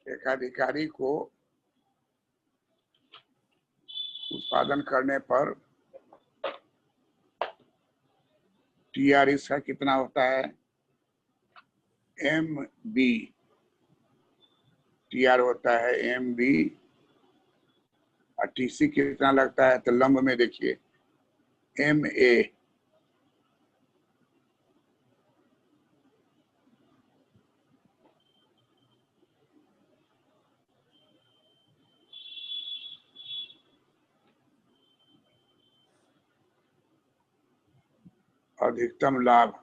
एकाधिकारी को उत्पादन करने पर TR इसका कितना होता है MB। TR होता है MB और TC कितना लगता है तो लंब में देखिए MA। अधिकतम लाभ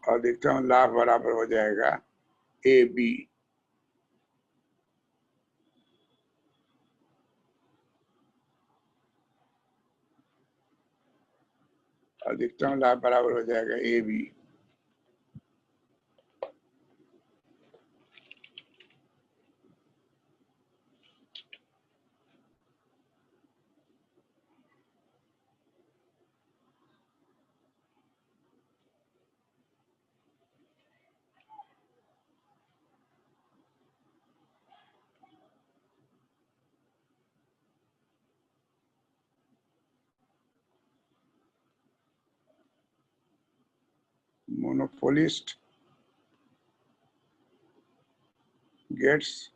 अधिकतम लाभ बराबर हो जाएगा ए बी। अधिकतम लाभ बराबर हो जाएगा A B. Monopolist gets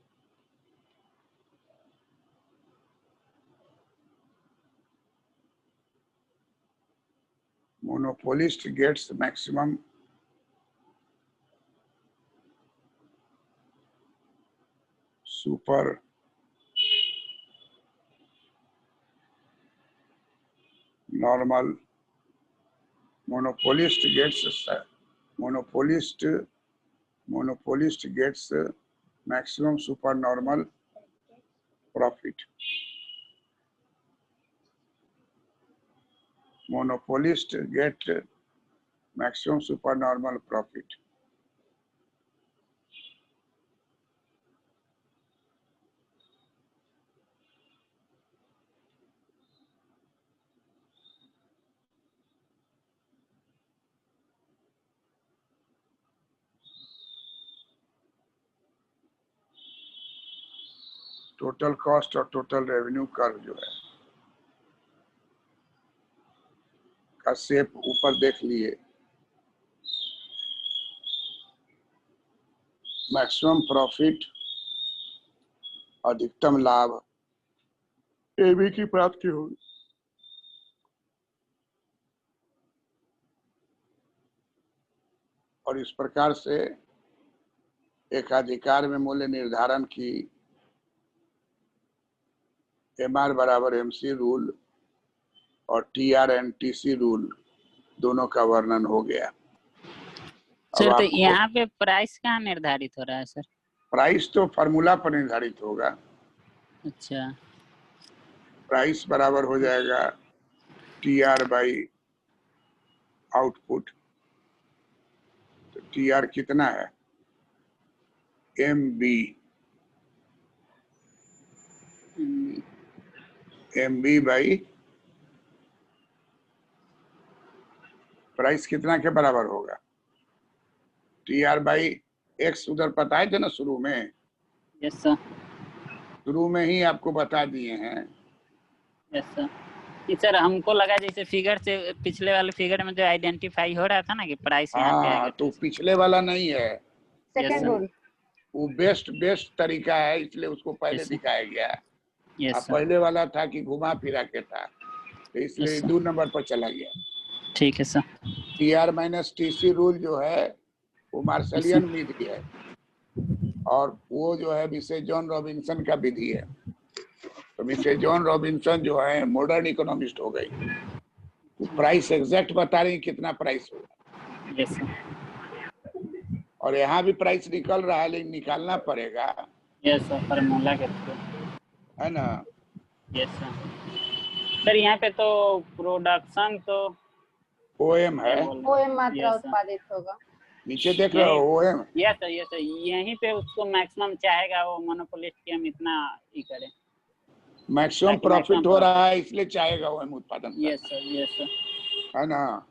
maximum super normal. Monopolist gets maximum supernormal profit. Monopolist get maximum supernormal profit. Total cost और टोटल रेवेन्यू कर्व जो है का शेप ऊपर देख लिए। मैक्सिमम प्रॉफिट, अधिकतम लाभ एबी की प्राप्ति होगी। और इस प्रकार से एकाधिकार में मूल्य निर्धारण की एमआर बराबर एमसी रूल और टीआर एंड टीसी रूल दोनों का वर्णन हो गया। सर तो यहाँ पे प्राइस कहाँ निर्धारित हो रहा है सर? प्राइस तो फार्मूला पर निर्धारित होगा। अच्छा, प्राइस बराबर हो जाएगा टीआर बाई आउटपुट। तो टीआर कितना है? एमबी बाई प्राइस कितना के बराबर होगा? टीआर बाई एक्स उधर बताए थे ना शुरू में। यस सर, शुरू में ही आपको बता दिए हैं। Yes sir. सर हमको लगा जैसे फिगर से पिछले वाले फिगर में जो आइडेंटिफाई हो रहा था ना कि प्राइस यहाँ पे हाँ, तो पिछले वाला नहीं है, सेकंड रूल। वो बेस्ट तरीका है, इसलिए उसको पहले दिखाया गया। पहले वाला था कि घुमा फिरा के था, तो इसलिए 2 नंबर पर चला गया। ठीक है sir. TR minus TC rule जो है वो मार्शलियन विधि है और वो जो है मिसेस जॉन रॉबिन्सन का विधि है। तो मिसेस जॉन रॉबिन्सन जो है मॉडर्न इकोनॉमिस्ट हो गई। वो प्राइस एग्जैक्ट बता रही कितना प्राइस होगा। Yes sir. और यहाँ भी प्राइस निकल रहा है, लेकिन निकालना पड़ेगा। यस सर, फार्मूला के थ्रू, है ना? Yes sir. सर यहाँ पे तो प्रोडक्शन तो ओएम है, ओएम मात्रा उत्पादित होगा। नीचे देख रहे हो OM. Yes sir, yes sir. यहीं पे उसको मैक्सिमम चाहेगा वो मोनोपोलिस्ट की हम इतना ही करें। मैक्सिमम प्रॉफिट हो रहा है इसलिए चाहेगा ओएम उत्पादन। यस सर, यस सर, है ना?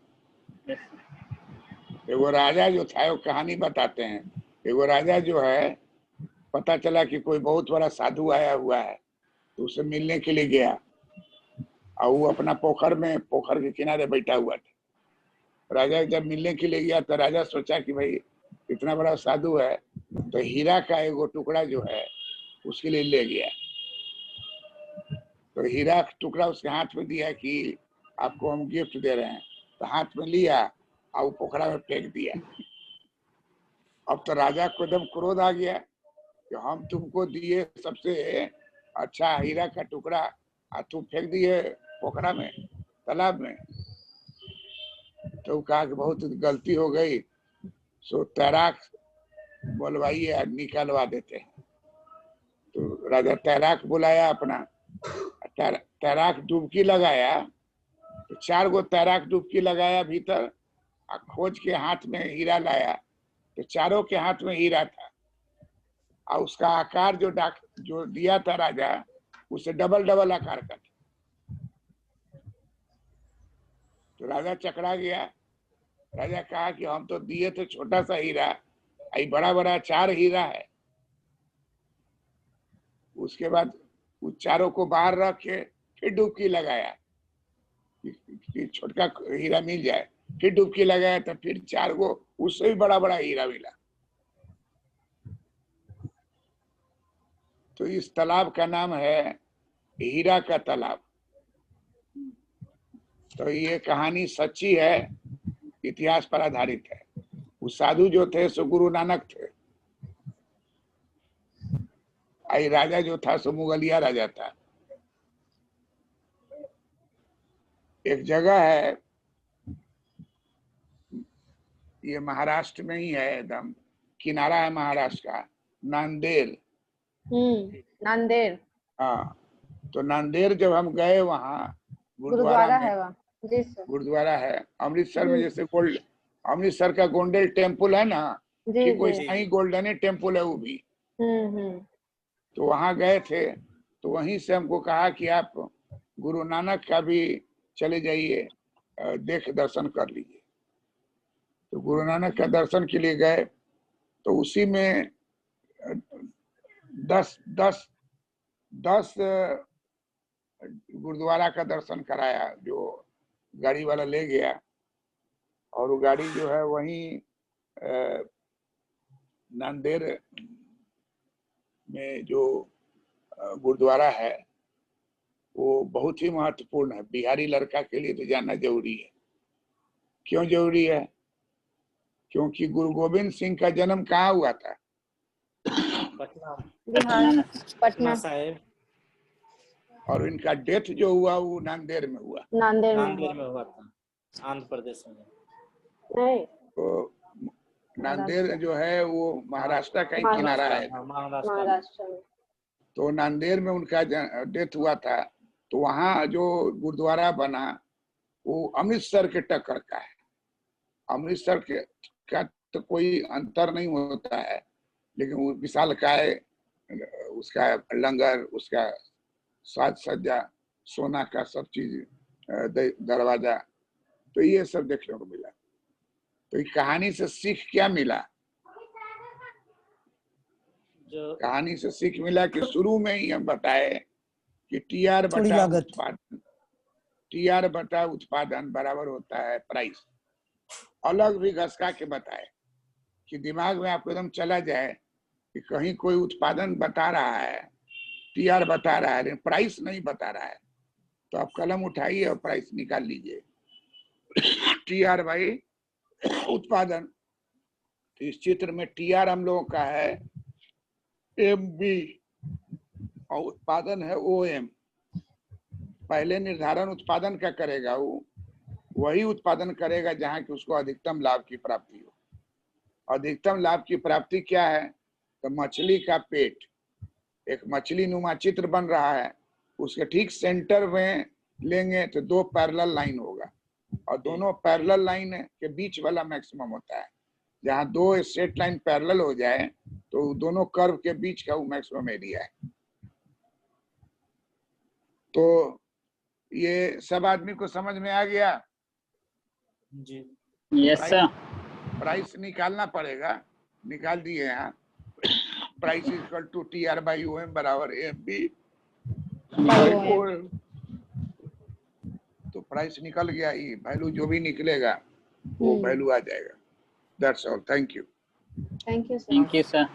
Yes sir. एगो राजा जो था वो कहानी बताते हैं। एगो राजा जो है पता चला कि कोई बहुत बड़ा साधु आया हुआ है, तो उससे मिलने के लिए गया और वो अपना पोखर के किनारे बैठा हुआ था। राजा जब मिलने के लिए गया तो राजा सोचा कि भाई इतना बड़ा साधु है, तो हीरा का एगो टुकड़ा जो है उसके लिए ले गया। तो हीरा का टुकड़ा उसके हाथ में दिया कि आपको हम गिफ्ट दे रहे हैं। तो हाथ में लिया और वो पोखरा में फेंक दिया। अब तो राजा को एकदम क्रोध आ गया कि हम तुमको दिए सबसे अच्छा हीरा का टुकड़ा और तुम फेंक दिए पोखरा में, तालाब में। तो कहा कि बहुत गलती हो गई, सो तैराक बोलवाइए, निकलवा देते हैं। तो राजा तैराक बुलाया अपना, तैराक डुबकी लगाया, तो 4 गो तैराक डुबकी लगाया भीतर, खोज के हाथ में हीरा लाया, तो चारों के हाथ में हीरा था, और उसका आकार जो दिया था राजा, उससे डबल आकार का था। तो राजा चकरा गया। राजा कहा कि हम तो दिए थे छोटा सा हीरा, आई बड़ा 4 हीरा है। उसके बाद उस चारों को बाहर रख के फिर डुबकी लगाया कि छोटा हीरा मिल जाए। फिर डुबकी लगाया तो फिर 4 गो उससे भी बड़ा हीरा मिला। तो इस तालाब का नाम है हीरा का तालाब। तो ये कहानी सच्ची है, इतिहास पर आधारित है। वो साधु जो थे सो गुरु नानक थे। आई राजा जो था सो मुगलिया राजा था। एक जगह है, ये महाराष्ट्र में ही है, एकदम किनारा है महाराष्ट्र का, नांदेड़। नांदेड़। हाँ, तो नांदेड़ जब हम गए वहाँ गुरुद्वारा है वहाँ। जी सर। गुरुद्वारा है। अमृतसर में जैसे अमृतसर का गोल्डन टेम्पल है ना, कि कोई सही गोल्डन टेम्पल है वो भी। तो वहाँ गए थे, तो वहीं से हमको कहा कि आप गुरु नानक का भी चले जाइए, देख दर्शन कर लीजिए। तो गुरु नानक का दर्शन के लिए गए, तो उसी में 10 गुरुद्वारा का दर्शन कराया, जो गाड़ी वाला ले गया। और वो गाड़ी जो है वहीं नांदेड़ में जो गुरुद्वारा है वो बहुत ही महत्वपूर्ण है। बिहारी लड़का के लिए तो जानना जरूरी है। क्यों जरूरी है? क्योंकि गुरु गोविंद सिंह का जन्म कहाँ हुआ था? पटना साहिब। और इनका डेथ जो हुआ वो नांदेड़ में हुआ। नांदेड़ में हुआ था, आंध्र प्रदेश में नहीं। तो नांदेड़ जो है वो महाराष्ट्र का ही किनारा है। महाराष्ट्र में। तो नांदेड़ में उनका डेथ हुआ था। तो वहाँ जो गुरुद्वारा बना वो अमृतसर के टक्कर का है। अमृतसर का तो कोई अंतर नहीं होता है, लेकिन वो विशालकाय, उसका लंगर, उसका साज सज्जा, सोना का सब चीज, दरवाजा, तो ये सब देखने को मिला। तो इस कहानी से सीख क्या मिला? कहानी से सीख मिला कि शुरू में ही हम बताए कि टीआर बटा उत्पादन बराबर होता है प्राइस। अलग भी घसका के बताए कि दिमाग में आपको एकदम चला जाए कि कहीं कोई उत्पादन बता रहा है, टीआर बता रहा है, लेकिन प्राइस नहीं बता रहा है, तो आप कलम उठाइए और प्राइस निकाल लीजिए। टीआर भाई उत्पादन। तो इस चित्र में टीआर हम लोगों का है एमबी और उत्पादन है ओएम। पहले निर्धारण उत्पादन का करेगा, वो वही उत्पादन करेगा जहां कि उसको अधिकतम लाभ की प्राप्ति हो। अधिकतम लाभ की प्राप्ति क्या है? तो मछली का पेट, एक मछली नुमा चित्र बन रहा है, उसके ठीक सेंटर में लेंगे तो 2 पैरेलल लाइन होगा, और दोनों पैरेलल लाइन के बीच वाला मैक्सिमम होता है। जहां 2 स्ट्रेट लाइन पैरेलल हो जाए तो दोनों कर्व के बीच का वो मैक्सिमम एरिया है। तो ये सब आदमी को समझ में आ गया जी? Yes sir. प्राइस निकालना पड़ेगा, निकाल दिए यहाँ। Price equal to TR by OM बराबर एमबी। तो प्राइस निकल गया, ये वैल्यू जो भी निकलेगा वो वैल्यू आ जाएगा। That's all. Thank you. Thank you sir. Thank you sir.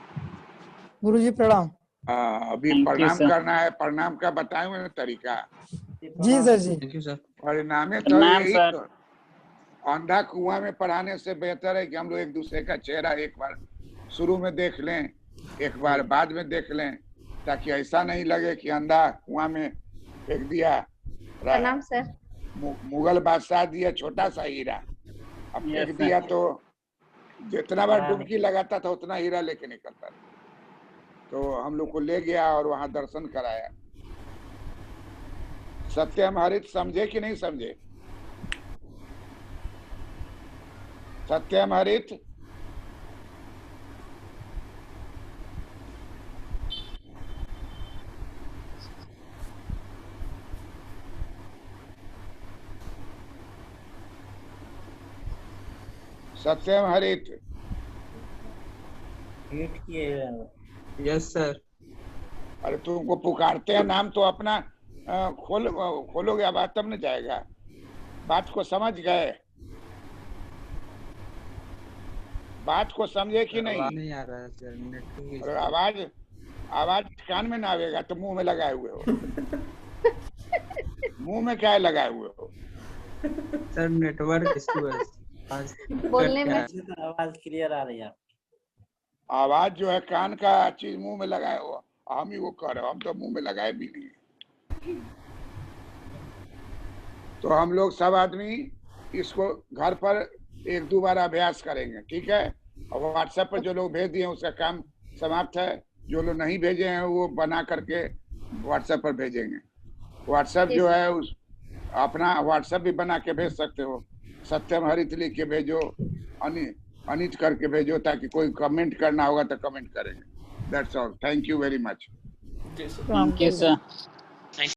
गुरुजी प्रणाम। अभी प्रणाम करना है। प्रणाम का बताए हुए तरीका। जी सर जी। Thank you sir. परिणाम तो प्रणाम यही सर। तो, अंधा कुआं में पढ़ाने से बेहतर है कि हम लोग एक दूसरे का चेहरा एक बार शुरू में देख लें, एक बार बाद में देख लें, ताकि ऐसा नहीं लगे कि अंधा कुआं में फेंक दिया। प्रणाम सर। मुगल बादशाह दिया छोटा सा हीरा, अब फेंक दिया तो जितना बार डुबकी लगाता था उतना हीरा लेके निकलता था। तो हम लोग को ले गया और वहां दर्शन कराया। सत्यम हरित समझे कि नहीं समझे? सत्यम हरित सत्यम हरित यस सर। अरे तुमको पुकारते हैं नाम तो अपना खोलोगे आवाज तब न जाएगा। बात को समझ गए? बात को समझे कि नहीं? नहीं आ रहा है सर। और आवाज कान में ना आवेगा तो मुंह में लगाए हुए हो। मुंह में क्या लगाए हुए हो? सर नेटवर्क इशू है। बोलने में आवाज क्लियर आ रही है। आवाज जो है कान का चीज मुंह में लगाए हो। हम ही वो कह रहे हो, हम तो मुंह में लगाए भी नहीं। तो हम लोग सब आदमी इसको घर पर 1-2 बार अभ्यास करेंगे, ठीक है? और व्हाट्सएप पर जो लोग भेज दिए उसका काम समाप्त है। जो लोग नहीं भेजे हैं वो बना करके व्हाट्सएप पर भेजेंगे। व्हाट्सएप जो है उस अपना व्हाट्सएप भी बना के भेज सकते हो। सत्यम हरित लिख के भेजो, अनित करके भेजो, ताकि कोई कमेंट करना होगा तो कमेंट करेंगे। That's all. Thank you very much. Thank you sir.